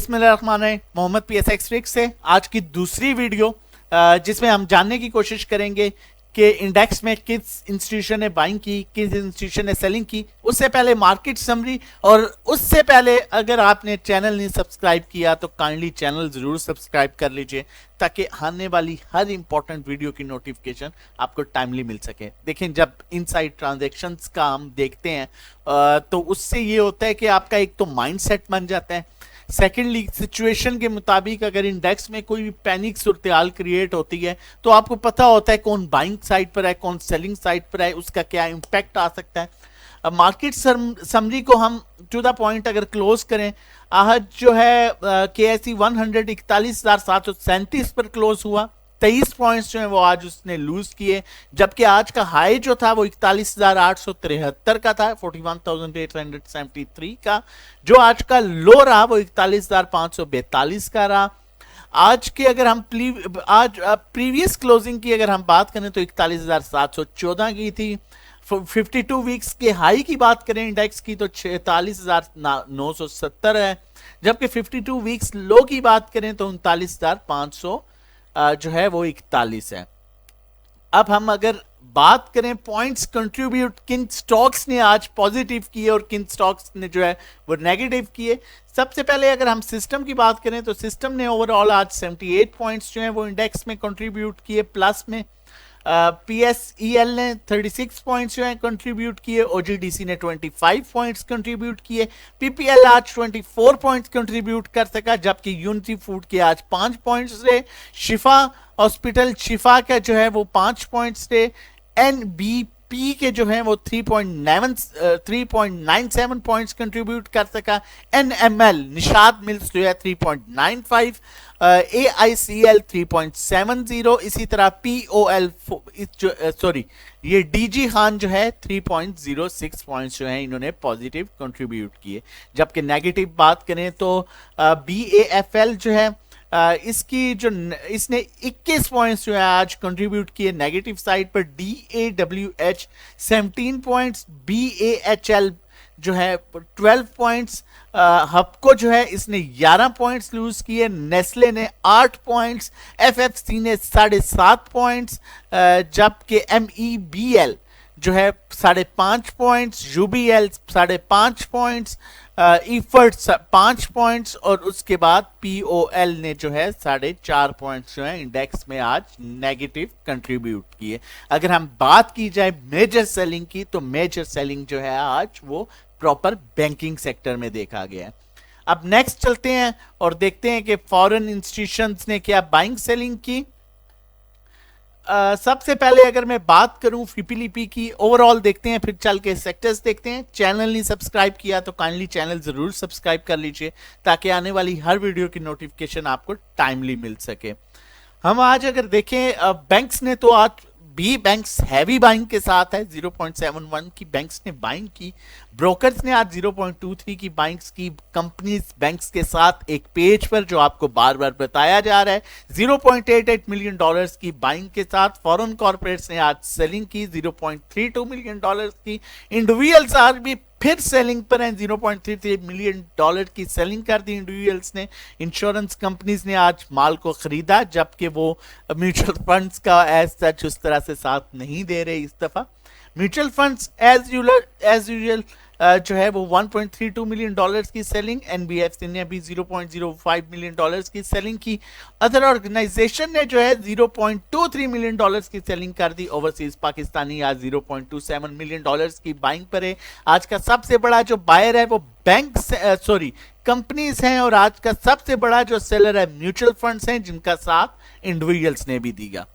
बिस्मिल्लाहिर्रहमानिर्रहीम। Mohammad PSX tricks से आज की दूसरी वीडियो जिसमें हम जानने की कोशिश करेंगे कि इंडेक्स में किस इंस्टीट्यूशन ने बाइंग की, किस इंस्टीट्यूशन ने सेलिंग की। उससे पहले मार्केट समरी, और उससे पहले अगर आपने चैनल नहीं सब्सक्राइब किया तो काइंडली चैनल ज़रूर सब्सक्राइब कर लीजिए ताकि आने वाली हर इंपॉर्टेंट वीडियो की नोटिफिकेशन आपको टाइमली मिल सके। देखें, जब इनसाइड ट्रांजैक्शंस का हम देखते हैं तो उससे ये होता है कि आपका एक तो माइंडसेट बन जाता है। सेकेंडली, सिचुएशन के मुताबिक अगर इंडेक्स में कोई भी पैनिक सूरत हाल क्रिएट होती है तो आपको पता होता है कौन बाइंग साइड पर है, कौन सेलिंग साइड पर है, उसका क्या इम्पैक्ट आ सकता है। अब मार्केट समरी को हम टू द पॉइंट अगर क्लोज करें, आज जो है KSE 100 41,737 पर क्लोज हुआ। 23 पॉइंट्स जो है वो आज उसने लूज किए, जबकि आज का हाई जो था वो 41,873 का था, 41,873 का। जो आज का लो रहा वो 41,542 का रहा। आज के अगर हम प्रीवियस क्लोजिंग की अगर हम बात करें तो 41,714 की थी। 52 वीक्स के हाई की बात करें इंडेक्स की तो 46,970 है, जबकि 52 वीक्स लो की बात करें तो 39,500 जो है वो 41 है। अब हम अगर बात करें पॉइंट्स कंट्रीब्यूट किन स्टॉक्स ने आज पॉजिटिव किए और किन स्टॉक्स ने जो है वो नेगेटिव किए। सबसे पहले अगर हम सिस्टम की बात करें तो सिस्टम ने ओवरऑल आज 78 पॉइंट्स जो है वो इंडेक्स में कंट्रीब्यूट किए प्लस में। PSEL ने 36 पॉइंट्स जो है कंट्रीब्यूट किए, OGDC ने 25 पॉइंट्स कंट्रीब्यूट किए, PPL आज 24 पॉइंट्स कंट्रीब्यूट कर सका, जबकि यूनिटी फूड के आज 5 पॉइंट्स रहे, शिफा हॉस्पिटल शिफा का जो है वो 5 पॉइंट्स रहे, NBP के जो है वो 3.97 पॉइंट्स कंट्रीब्यूट कर सका, NML निशाद मिल्स जो है 3.95, AICL 3.70, इसी तरह POL ये DG खान जो है 3.06 पॉइंट्स जो है इन्होंने पॉजिटिव कंट्रीब्यूट किए। जबकि नेगेटिव बात करें तो BAFL जो है इसकी जो इसने 21 पॉइंट्स जो है आज कंट्रीब्यूट किए नेगेटिव साइड पर। DAWH 17 पॉइंट्स, BAHL जो है 12 पॉइंट्स, हपको जो है इसने 11 पॉइंट्स लूज किए, नेस्ले ने 8 पॉइंट्स, FFC ने 7.5 पॉइंट्स, जबकि MEBL जो है 5.5 points, UBL 5.5 points, efforts 5 points, और उसके बाद POL ने जो है 4.5 पॉइंट्स जो है इंडेक्स में आज नेगेटिव कंट्रीब्यूट किए। अगर हम बात की जाए मेजर सेलिंग की तो मेजर सेलिंग जो है आज वो प्रॉपर बैंकिंग सेक्टर में देखा गया है। अब नेक्स्ट चलते हैं और देखते हैं कि फॉरेन इंस्टीट्यूशंस ने क्या बाइंग सेलिंग की। सबसे पहले अगर मैं बात करूं FIPLIP की, ओवरऑल देखते हैं, फिर चल के सेक्टर्स देखते हैं। चैनल नहीं सब्सक्राइब किया तो काइंडली चैनल जरूर सब्सक्राइब कर लीजिए ताकि आने वाली हर वीडियो की नोटिफिकेशन आपको टाइमली मिल सके। हम आज अगर देखें बैंक्स ने तो आज भी बैंक्स हैवी बाइंग के साथ है, 0.71 की बैंक्स ने बाइंग की। ब्रोकर्स ने आज 0.23 की बाइंग्स की। कंपनीज बैंक्स के साथ एक पेज पर जो आपको बार बार बताया जा रहा है, 0.88 मिलियन डॉलर्स की बाइंग के साथ। फॉरेन कॉर्पोरेट्स ने आज सेलिंग की 0.32 मिलियन डॉलर्स की। इंडिविजुअल्स आज भी फिर सेलिंग पर हैं, 0.33 मिलियन डॉलर की सेलिंग कर दी इंडिविजुअल्स ने। इंश्योरेंस कंपनीज ने आज माल को खरीदा, जबकि वो म्यूचुअल फंड्स का एज सच उस तरह से साथ नहीं दे रहे इस दफा। म्यूचुअल फंड्स एज यूजुअल जो है वो 1.32 मिलियन डॉलर्स की सेलिंग। NBFC ने भी 0.05 मिलियन डॉलर्स की सेलिंग की। अदर ऑर्गेनाइजेशन ने जो है 0.23 मिलियन डॉलर्स की सेलिंग कर दी। ओवरसीज पाकिस्तानी आज 0.27 मिलियन डॉलर्स की बाइंग पर है। आज का सबसे बड़ा जो बायर है वो कंपनीज हैं, और आज का सबसे बड़ा जो सेलर है म्यूचुअल फंड्स हैं, जिनका साथ इंडिविजुअल्स ने भी दिया।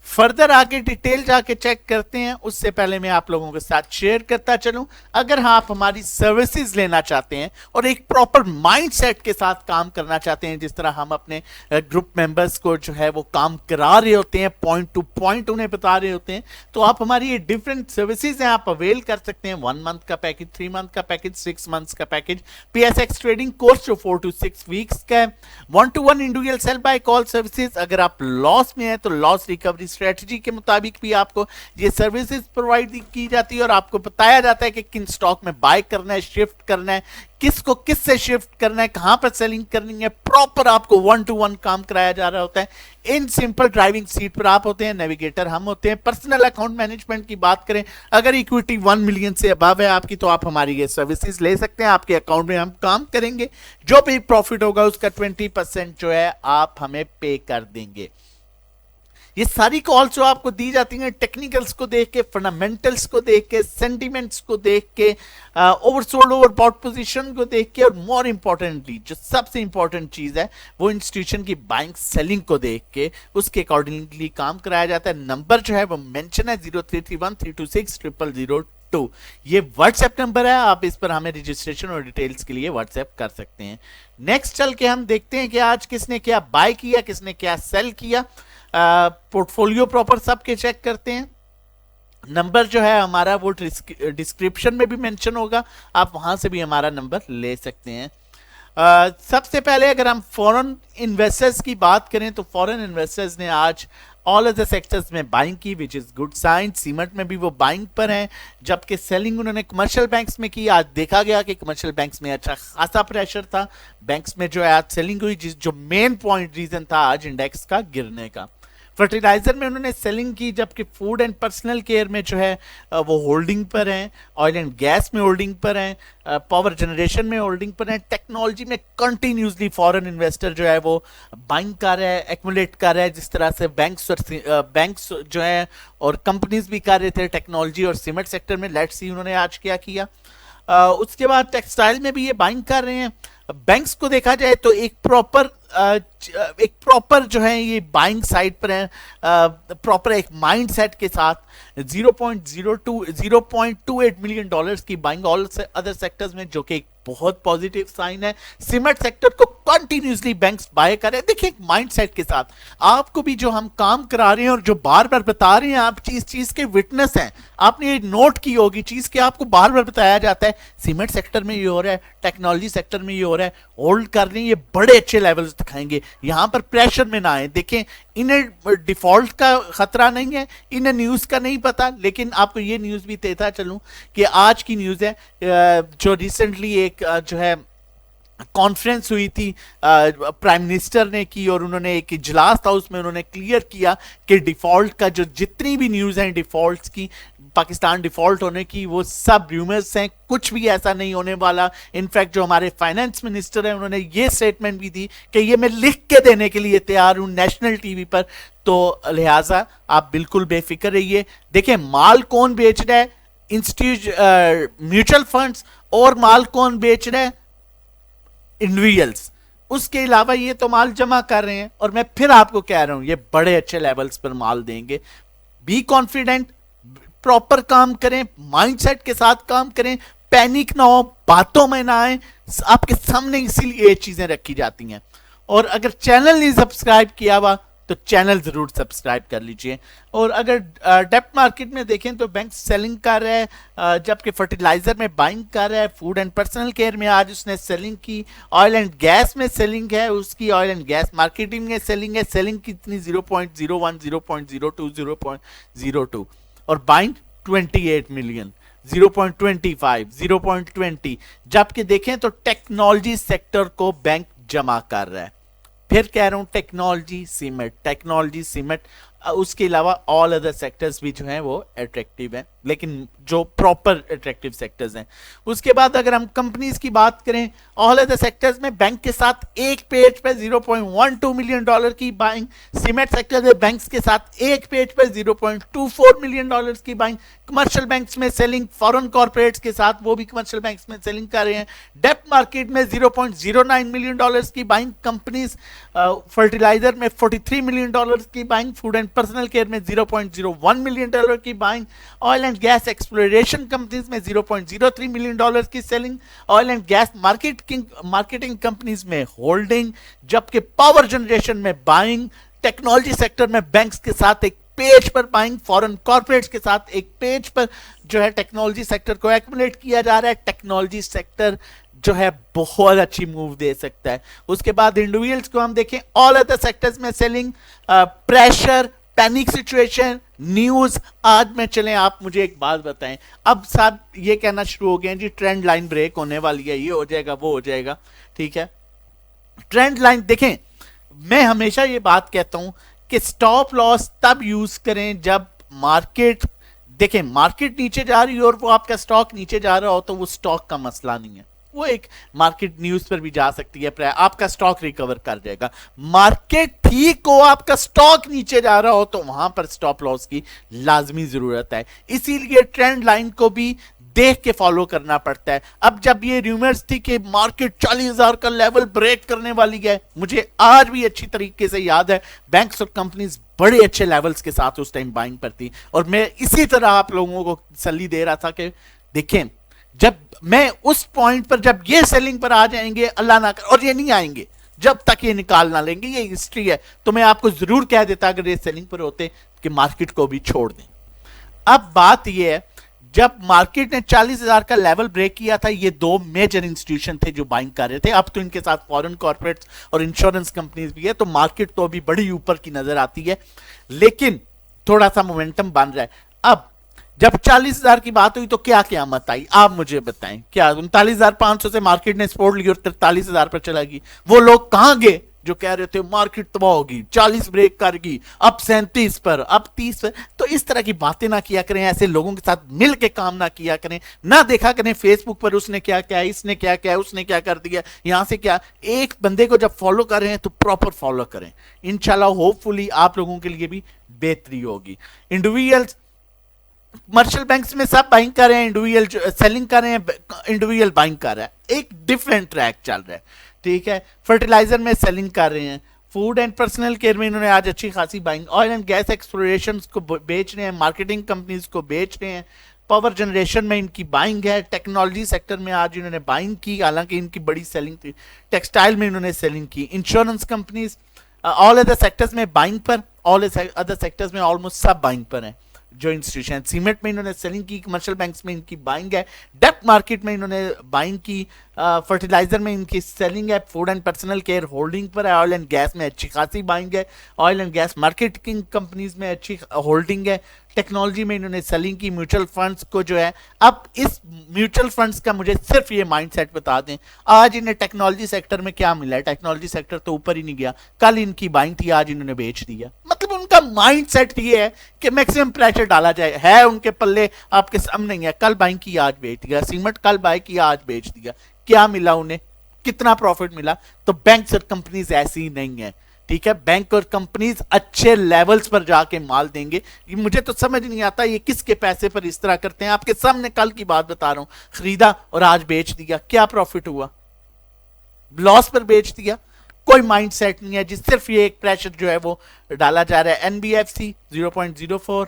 फर्दर आगे डिटेल जाके चेक करते हैं, उससे पहले मैं आप लोगों के साथ शेयर करता चलूं, अगर आप हमारी सर्विसेज लेना चाहते हैं और एक प्रॉपर माइंडसेट के साथ काम करना चाहते हैं, जिस तरह हम अपने ग्रुप मेंबर्स को जो है वो काम करा रहे होते हैं, पॉइंट टू पॉइंट उन्हें बता रहे होते हैं, तो आप हमारी ये डिफरेंट सर्विसेज हैं, आप अवेल कर सकते हैं। 1 मंथ का पैकेज, 3 मंथ का पैकेज, 6 मंथ्स का पैकेज, PSX ट्रेडिंग कोर्स जो 4 to 6 वीक्स का है, 1-to-1 individual sell buy call services. अगर आप लॉस में है तो लॉस रिकवरी स्ट्रेटजी के मुताबिक भी आपको ये सर्विसेज प्रोवाइड की जाती है और आपको बताया जाता है कि किन स्टॉक में बाय करना है, शिफ्ट करना है, किसको किस से शिफ्ट करना है, कहां पर सेलिंग करनी है। प्रॉपर आपको 1-to-1 काम कराया जा रहा होता है। इन सिंपल ड्राइविंग सीट पर आप होते हैं, नेविगेटर हम होते हैं। पर्सनल अकाउंट मैनेजमेंट की बात करें, अगर इक्विटी 1 मिलियन से अबव है आपकी तो आप हमारी ये सर्विसेज ले सकते हैं। आपके अकाउंट में हम काम करेंगे, जो भी प्रॉफिट होगा उसका 20% जो है आप हमें पे कर देंगे। ये सारी कॉल्स जो आपको दी जाती हैं टेक्निकल्स को देख के, फंडामेंटल्स को देख के, सेंटिमेंट्स को देख के, ओवरसोल्ड ओवरबॉट पोजीशन को देख के, और मोर इंपॉर्टेंटली जो सबसे इंपॉर्टेंट चीज है वो इंस्टीट्यूशन की बाइंग सेलिंग को देख के उसके अकॉर्डिंगली काम कराया जाता है। नंबर जो है वो मेंशन है 0331326002। ये व्हाट्सएप नंबर है, आप इस पर हमें रजिस्ट्रेशन और डिटेल्स के लिए व्हाट्सएप कर सकते हैं। नेक्स्ट चल के हम देखते हैं कि आज किसने क्या बाय किया, किसने क्या सेल किया। पोर्टफोलियो प्रॉपर सबके चेक करते हैं। नंबर जो है हमारा वो डिस्क्रिप्शन में भी मेंशन होगा, आप वहां से भी हमारा नंबर ले सकते हैं। सबसे पहले अगर हम फॉरेन इन्वेस्टर्स की बात करें तो फॉरेन इन्वेस्टर्स ने आज ऑल अदर सेक्टर्स में बाइंग की, which is good sign. Cement में भी वो बाइंग पर हैं, जबकि सेलिंग उन्होंने कमर्शियल बैंक्स में की। आज देखा गया कि कमर्शियल बैंक्स में अच्छा खासा प्रेशर था, बैंक्स में जो है आज सेलिंग हुई, जो मेन पॉइंट रीजन था आज इंडेक्स का गिरने का। फर्टिलाइजर में उन्होंने सेलिंग की, जबकि फूड एंड पर्सनल केयर में जो है वो होल्डिंग पर हैं, ऑयल एंड गैस में होल्डिंग पर हैं, पावर जनरेशन में होल्डिंग पर हैं। टेक्नोलॉजी में कंटिन्यूसली फॉरेन इन्वेस्टर जो है वो बाइंग कर रहा है, एक्मुलेट कर रहा है, जिस तरह से बैंक्स जो है और कंपनीज भी कर रहे थे टेक्नोलॉजी और सीमेंट सेक्टर में। लेट्स सी उन्होंने आज क्या किया। उसके बाद टेक्सटाइल में भी ये बाइंग कर रहे हैं। बैंक्स को देखा जाए तो एक प्रॉपर जो है ये बाइंग साइड पर है, प्रॉपर एक माइंड सेट के साथ 0.28 मिलियन डॉलर्स की बाइंग ऑल अदर सेक्टर्स में, जो कि एक बहुत पॉजिटिव साइन है। सीमेंट सेक्टर को कंटिन्यूसली बैंक्स बाय कर रहे हैं। देखिए एक माइंडसेट के साथ आपको भी जो हम काम करा रहे हैं और जो बार बार बता रहे हैं, आप चीज के विटनेस हैं, आपने ये नोट की होगी चीज के, आपको बार बार बताया जाता है सीमेंट सेक्टर में ये हो रहा है, टेक्नोलॉजी सेक्टर में ये हो रहा है, होल्ड कर रहे हैं, ये बड़े अच्छे लेवल्स दिखाएंगे, यहां पर प्रेशर में ना आए। देखें इन्हें डिफॉल्ट का खतरा नहीं है, इन्हें न्यूज का नहीं पता, लेकिन आपको ये न्यूज भी देता चलूं कि आज की न्यूज है जो रिसेंटली एक जो है कॉन्फ्रेंस हुई थी प्राइम मिनिस्टर ने की, और उन्होंने एक इजलास था उसमें उन्होंने क्लियर किया कि डिफॉल्ट का जो जितनी भी न्यूज है डिफॉल्ट्स की, पाकिस्तान डिफॉल्ट होने की, वो सब रूमर्स हैं, कुछ भी ऐसा नहीं होने वाला। इनफैक्ट जो हमारे फाइनेंस मिनिस्टर हैं उन्होंने ये स्टेटमेंट भी दी कि ये मैं लिख के देने के लिए तैयार हूं नेशनल टीवी पर, तो लिहाजा आप बिल्कुल बेफिक्र रहिए। देखिए माल कौन बेच रहा है, म्यूचुअल फंड्स, और माल कौन बेच रहा है, इंडिविजुअल्स। उसके अलावा ये तो माल जमा कर रहे हैं, और मैं फिर आपको कह रहा हूं ये बड़े अच्छे लेवल्स पर माल देंगे। बी कॉन्फिडेंट, प्रॉपर काम करें, माइंडसेट के साथ काम करें, पैनिक ना हो, बातों में ना आए, आपके सामने इसीलिए ये चीजें रखी जाती हैं। और अगर चैनल नहीं सब्सक्राइब किया हुआ तो चैनल जरूर सब्सक्राइब कर लीजिए। और अगर डेप्थ मार्केट में देखें तो बैंक सेलिंग कर रहा है, जबकि फर्टिलाइजर में बाइंग कर रहा है। फूड एंड पर्सनल केयर में आज उसने सेलिंग की। ऑयल एंड गैस में सेलिंग है उसकी, ऑयल एंड गैस मार्केटिंग में सेलिंग है। सेलिंग कितनी 0.01, 0.02, 0.02, और बाइंग 28 मिलियन, 0.25, 0.20। जबकि देखें तो टेक्नोलॉजी सेक्टर को बैंक जमा कर रहा है। फिर कह रहा हूं टेक्नोलॉजी सीमेंट, उसके अलावा ऑल अदर सेक्टर्स भी जो हैं वो अट्रैक्टिव हैं, लेकिन जो प्रॉपर अट्रैक्टिव सेक्टर्स हैं। उसके बाद अगर हम कंपनीज की बात करें, ऑल अदर सेक्टर्स में बैंक के साथ एक पेज पे 0.12 मिलियन डॉलर की बाइंग, सीमेंट सेक्टर में बैंक्स के साथ एक पेज पे 0.24 मिलियन डॉलर की बाइंग, कमर्शियल बैंक्स में सेलिंग, फॉरेन कॉर्पोरेट्स के साथ वो भी कमर्शियल बैंक्स में सेलिंग कर रहे हैं। डेप्थ मार्केट में 0.09 मिलियन डॉलर की बाइंग कंपनीज, फर्टिलाइजर में 43 मिलियन डॉलर की buying, food and personal care में 0.01 मिलियन डॉलर की buying, oil and gas exploration companies में 0.03 मिलियन डॉलर की selling, oil and gas marketing companies में होल्डिंग, जबकि पावर जनरेशन में बाइंग, टेक्नोलॉजी सेक्टर में बैंक्स के साथ एक पेज पर बाइंग, फॉरेन कॉर्पोरेट्स के साथ एक पेज पर जो है टेक्नोलॉजी सेक्टर को एक्युमुलेट किया जा रहा है। टेक्नोलॉजी सेक्टर जो है बहुत अच्छी मूव दे सकता है। उसके बाद इंडिविजुअल्स को हम देखें, ऑल अदर सेक्टर्स में selling, pressure, panic situation news. आज में चलें, आप मुझे एक बात बताएं, अब साहब ये कहना शुरू हो गए जी ट्रेंड लाइन ब्रेक होने वाली है, ये हो जाएगा वो हो जाएगा। ठीक है, ट्रेंड लाइन देखें, मैं हमेशा ये बात कहता हूं कि स्टॉप लॉस तब यूज करें जब मार्केट, देखें मार्केट नीचे जा रही है और वो आपका स्टॉक नीचे जा रहा हो तो वो स्टॉक का मसला नहीं है, वो एक मार्केट न्यूज पर भी जा सकती है, आपका स्टॉक रिकवर कर जाएगा। मार्केट ठीक हो, आपका स्टॉक नीचे जा रहा हो तो वहां पर स्टॉप लॉस की लाजमी जरूरत है। इसीलिए ट्रेंड लाइन को भी देख के फॉलो करना पड़ता है। अब जब ये रूमर्स थी कि मार्केट 40,000 का लेवल ब्रेक करने वाली है, मुझे आज भी अच्छी तरीके से याद है बैंक्स और कंपनीज बड़े अच्छे लेवल्स के साथ उस टाइम बाइंग पर थी, और मैं इसी तरह आप लोगों को तसल्ली दे रहा था कि देखें जब मैं उस पॉइंट पर, जब ये सेलिंग पर आ जाएंगे अल्लाह ना कर, और ये नहीं आएंगे जब तक ये निकाल ना लेंगे, ये हिस्ट्री है, तो मैं आपको जरूर कह देता अगर ये सेलिंग पर होते कि मार्केट को भी छोड़ दें। अब बात ये है, जब मार्केट ने 40,000 का लेवल ब्रेक किया था, ये दो मेजर इंस्टीट्यूशन थे जो बाइंग कर रहे थे, अब तो इनके साथ फॉरेन कॉर्पोरेट्स और इंश्योरेंस कंपनीज भी है, तो मार्केट तो अभी बड़ी ऊपर की नजर आती है, लेकिन थोड़ा सा मोमेंटम बन रहा है। अब जब 40,000 की बात हुई तो क्या क़यामत आई, आप मुझे बताएं, क्या 39,500 से मार्केट ने सपोर्ट ली और 43,000 पर चला गई? वो लोग कहां गए जो कह रहे थे मार्केट तबाह होगी, 40 ब्रेक करेगी, अब 37 पर, अब 30 पर? तो इस तरह की बातें ना किया करें, ऐसे लोगों के साथ मिल के काम ना किया करें, ना देखा करें फेसबुक पर उसने क्या क्या, इसने क्या क्या, उसने क्या कर दिया, यहां से क्या। एक बंदे को जब फॉलो कर रहे हैं तो प्रॉपर फॉलो करें, इंशाल्लाह होपफुली आप लोगों के लिए भी बेहतरी होगी। इंडिविजुअल्स, कमर्शियल बैंक्स में सब बाइंग कर रहे हैं, इंडिविजुअल सेलिंग कर रहे हैं, इंडिविजुअल बाइंग कर रहा है, एक डिफरेंट ट्रैक चल रहा है। ठीक है, फर्टिलाइजर में सेलिंग कर रहे हैं, फूड एंड पर्सनल केयर में इन्होंने आज अच्छी खासी buying, oil and gas exploration को बेच रहे हैं, मार्केटिंग कंपनीज को बेच रहे हैं, पावर जनरेशन में इनकी बाइंग है, टेक्नोलॉजी सेक्टर में आज इन्होंने बाइंग की, हालांकि इनकी बड़ी सेलिंग थी, टेक्सटाइल में इन्होंने सेलिंग की, insurance companies, all other sectors में बाइंग पर, ऑल अदर सेक्टर्स में ऑलमोस्ट सब बाइंग पर है जो इंस्टीट्यूशन। सीमेंट में इन्होंने सेलिंग की, कमर्शियल बैंक्स में इनकी बाइंग है, डेप्ट मार्केट में इन्होंने बाइंग की, फर्टिलाइजर में इनकी सेलिंग है, food and personal care holding पर है, ऑयल एंड गैस में अच्छी खासी बाइंग है, oil and gas marketing companies में अच्छी होल्डिंग है, टेक्नोलॉजी में इन्होंने सेलिंग की, म्यूचुअल फंड्स को जो है, अब इस म्यूचुअल फंड्स का मुझे सिर्फ ये माइंडसेट बता दें, आज इन्हें टेक्नोलॉजी सेक्टर में क्या मिला है? टेक्नोलॉजी सेक्टर तो ऊपर ही नहीं गया, कल इनकी बाइंग थी, आज इन्होंने बेच दिया। मतलब उनका माइंडसेट ये है कि मैक्सिमम प्रेशर डाला जाए, है उनके पल्ले आपके सामने ही है, कल बाइंग की आज बेच दिया, सीमेंट कल बाय की आज बेच दिया, क्या मिला उन्हें, कितना प्रॉफिट मिला? तो बैंक्स और कंपनीज ऐसी नहीं है। ठीक है, बैंक और कंपनीज अच्छे लेवल्स पर जाके माल देंगे। ये मुझे तो समझ नहीं आता ये किसके पैसे पर इस तरह करते हैं। आपके सामने कल की बात बता रहा हूं, खरीदा और आज बेच दिया, क्या प्रॉफिट हुआ? लॉस पर बेच दिया। कोई माइंडसेट नहीं है जी, सिर्फ ये एक प्रेशर जो है वो डाला जा रहा है। एनबीएफसी 0.04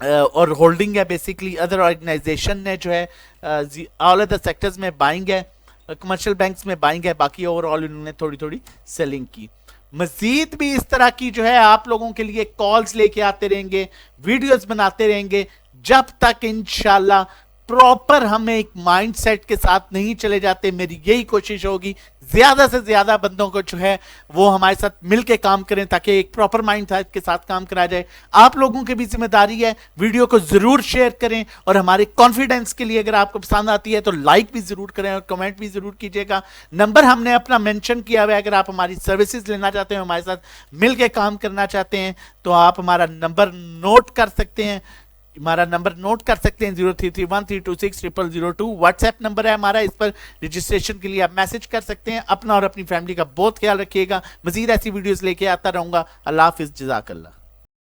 और होल्डिंग है बेसिकली, अदर ऑर्गेनाइजेशन ने जो है ऑल अदर सेक्टर्स में बाइंग है, कमर्शियल बैंक्स में बाइंग है, बाकी ओवरऑल इन्होंने थोड़ी थोड़ी सेलिंग की। मजीद भी इस तरह की जो है आप लोगों के लिए कॉल्स लेके आते रहेंगे, वीडियोस बनाते रहेंगे, जब तक इंशाल्लाह प्रॉपर हम एक माइंडसेट के साथ नहीं चले जाते। मेरी यही कोशिश होगी ज्यादा से ज्यादा बंदों को जो है वो हमारे साथ मिलके काम करें ताकि एक प्रॉपर माइंडसेट के साथ काम करा जाए। आप लोगों की भी जिम्मेदारी है, वीडियो को जरूर शेयर करें और हमारे कॉन्फिडेंस के लिए अगर आपको पसंद आती है तो लाइक भी जरूर करें और कमेंट भी जरूर कीजिएगा। नंबर हमने अपना मेंशन किया हुआ है, अगर आप हमारी सर्विसेज लेना चाहते हैं, हमारे साथ मिलके काम करना चाहते हैं तो आप हमारा नंबर नोट कर सकते हैं। हमारा नंबर नोट कर सकते हैं 0331326002। व्हाट्सएप नंबर है हमारा, इस पर रजिस्ट्रेशन के लिए आप मैसेज कर सकते हैं। अपना और अपनी फैमिली का बहुत ख्याल रखिएगा। मजीद ऐसी वीडियोस लेके आता रहूंगा। अल्लाह हाफिज, जज़ाकल्लाह।